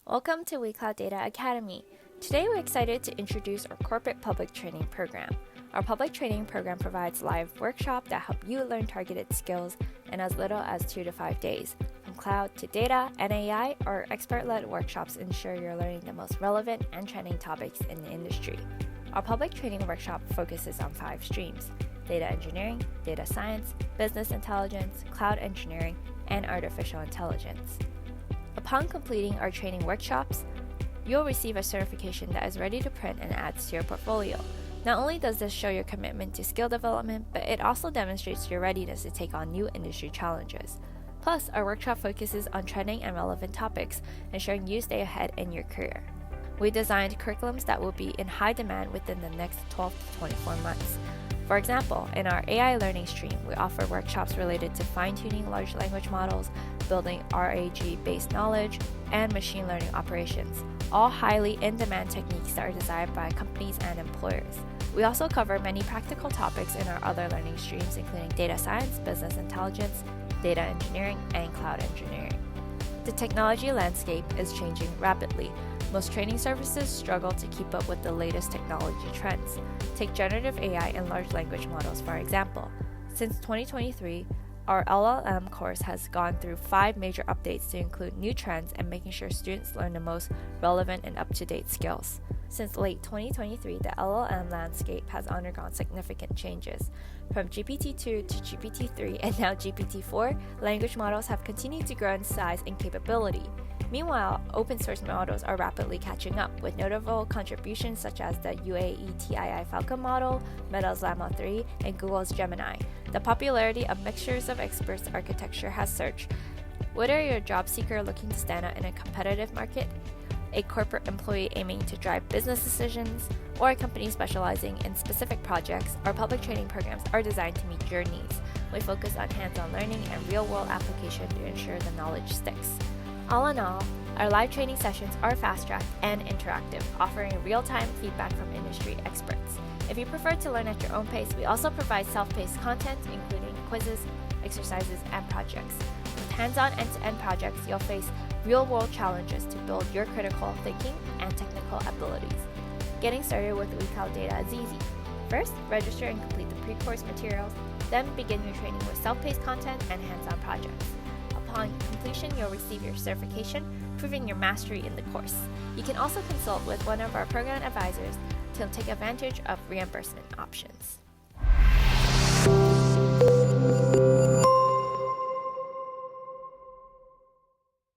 Welcome to WeCloudData Academy. Today we're excited to introduce our corporate public training program. Our public training program provides live workshops that help you learn targeted skills in as little as 2 to 5 days. From cloud to data and AI, our expert-led workshops ensure you're learning the most relevant and trending topics in the industry. Our public training workshop focuses on 5 streams: data engineering, data science, business intelligence, cloud engineering, and artificial intelligence. Upon completing our training workshops, you'll receive a certification that is ready to print and adds to your portfolio. Not only does this show your commitment to skill development, but it also demonstrates your readiness to take on new industry challenges. Plus, our workshop focuses on trending and relevant topics, ensuring you stay ahead in your career. We designed curriculums that will be in high demand within the next 12 to 24 months. For example, in our AI learning stream, we offer workshops related to fine-tuning large language models, building RAG-based knowledge, and machine learning operations, all highly in-demand techniques that are desired by companies and employers. We also cover many practical topics in our other learning streams, including data science, business intelligence, data engineering, and cloud engineering. The technology landscape is changing rapidly. Most training services struggle to keep up with the latest technology trends. Take generative AI and large language models for example. Since 2023, our LLM course has gone through 5 major updates to include new trends and making sure students learn the most relevant and up-to-date skills. Since late 2023, the LLM landscape has undergone significant changes. From GPT-2 to GPT-3 and now GPT-4, language models have continued to grow in size and capability. Meanwhile, open source models are rapidly catching up, with notable contributions such as the UAE TII Falcon model, Meta's Llama 3, and Google's Gemini. The popularity of mixtures of experts architecture has surged. Whether you're a job seeker looking to stand out in a competitive market, a corporate employee aiming to drive business decisions, or a company specializing in specific projects, our public training programs are designed to meet your needs. We focus on hands-on learning and real-world application to ensure the knowledge sticks. All in all, our live training sessions are fast-tracked and interactive, offering real-time feedback from industry experts. If you prefer to learn at your own pace, we also provide self-paced content, including quizzes, exercises, and projects. With hands-on end-to-end projects, you'll face real-world challenges to build your critical thinking and technical abilities. Getting started with WeCloudData is easy. First, register and complete the pre-course materials, then begin your training with self-paced content and hands-on projects. Upon completion, you'll receive your certification, proving your mastery in the course. You can also consult with one of our program advisors to take advantage of reimbursement options.